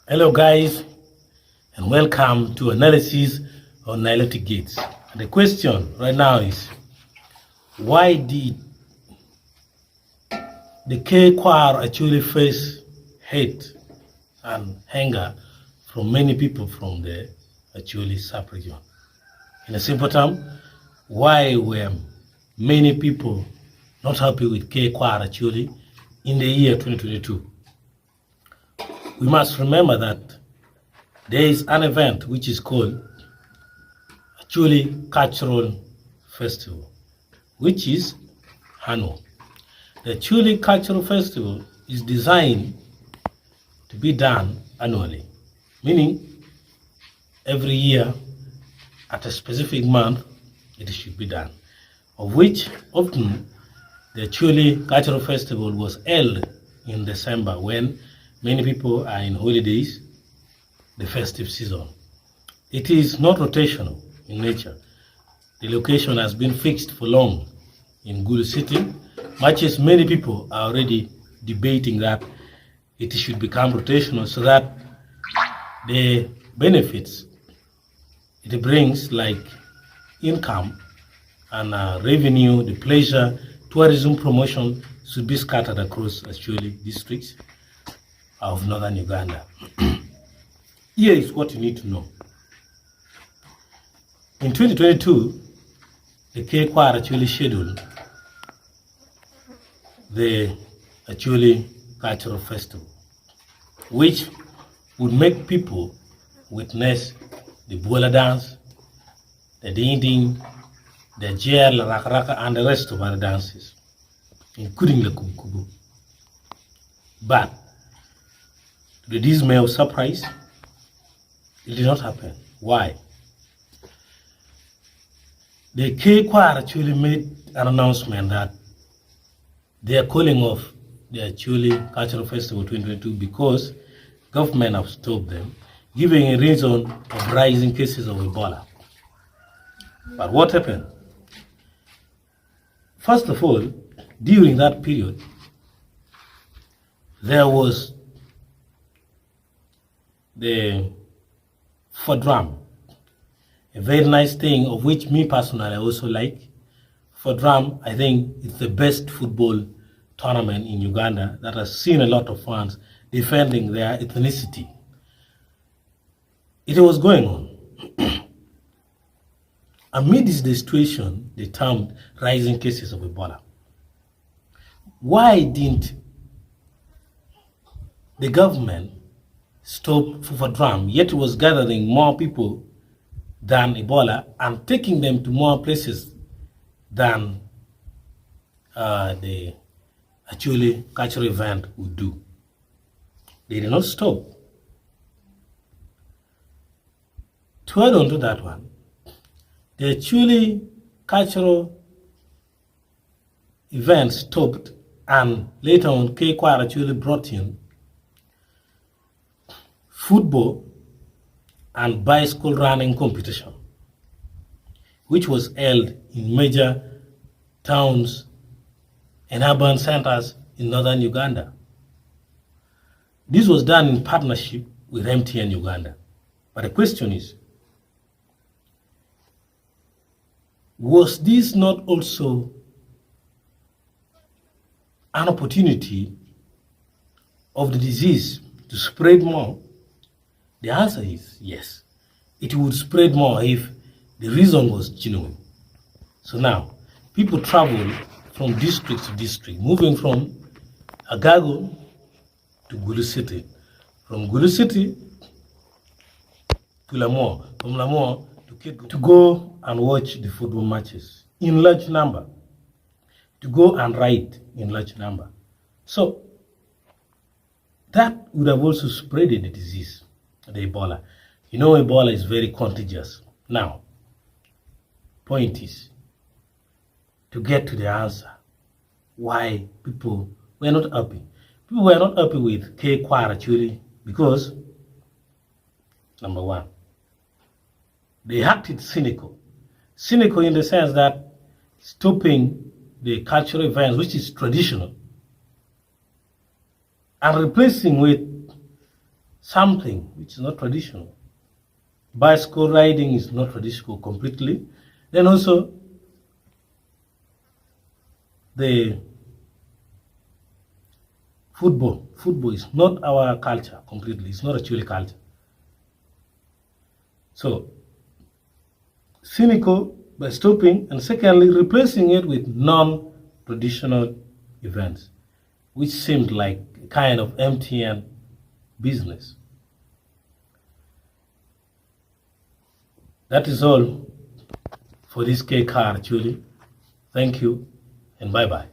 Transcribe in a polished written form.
Hello guys, and welcome to analysis on Nilotic gates. The question right now is, why did the Kwaro actually face hate and anger from many people from the Acholi sub-region? In a simple term, why were many people not happy with Kwaro actually in the year 2022? We must remember that there is an event which is called Acholi Cultural Festival, which is annual. The Acholi Cultural Festival is designed to be done annually, meaning every year at a specific month it should be done, of which often the Acholi Cultural Festival was held in December when many people are in holidays, the festive season. It is not rotational in nature. The location has been fixed for long in Gulu City, much as many people are already debating that it should become rotational so that the benefits it brings, like income and revenue, the pleasure, tourism promotion, should be scattered across Acholi districts of northern Uganda. Here is what you need to know. In 2022, the Kwaro actually scheduled the Acholi Cultural Festival, which would make people witness the Bola dance, the Dinding, the Jel, Rakaraka, and the rest of other dances, including the Kubukubu. But to the dismay of surprise, it did not happen. Why? The Kwaro actually made an announcement that they are calling off the Acholi Cultural Festival 2022 because government have stopped them, giving a reason of rising cases of Ebola. But what happened? First of all, during that period, there was the Fodram, a very nice thing of which me personally I also like. Fodram, I think it's the best football tournament in Uganda that has seen a lot of fans defending their ethnicity. It was going on. Amidst the situation, they termed rising cases of Ebola. Why didn't the government stop Fodram, yet it was gathering more people than Ebola and taking them to more places than the actually cultural event would do? They did not stop. To add on to that one, the actually cultural event stopped, and later on Kwaro actually brought in football and bicycle running competition, which was held in major towns and urban centers in northern Uganda. This was done in partnership with MTN Uganda. But the question is, was this not also an opportunity of the disease to spread more? The answer is yes. It would spread more if the reason was genuine. So now, people travel from district to district, moving from Agago to Gulu City, from Gulu City to Lamore, from Lamore to Kitgum, to go and watch the football matches in large number, to go and ride in large number. So that would have also spread the disease, the Ebola. You know, Ebola is very contagious. Now, point is to get to the answer why people were not happy. People were not happy with Kwaro actually because, number one, they acted cynical. Cynical in the sense that stopping the cultural events, which is traditional, and replacing with something which is not traditional. Bicycle riding is not traditional completely. Then also the football. Football is not our culture completely. It's not actually culture. So, cynical by stopping and secondly replacing it with non-traditional events, which seemed like a kind of MTN business. That is all for this K car actually. Thank you and bye-bye.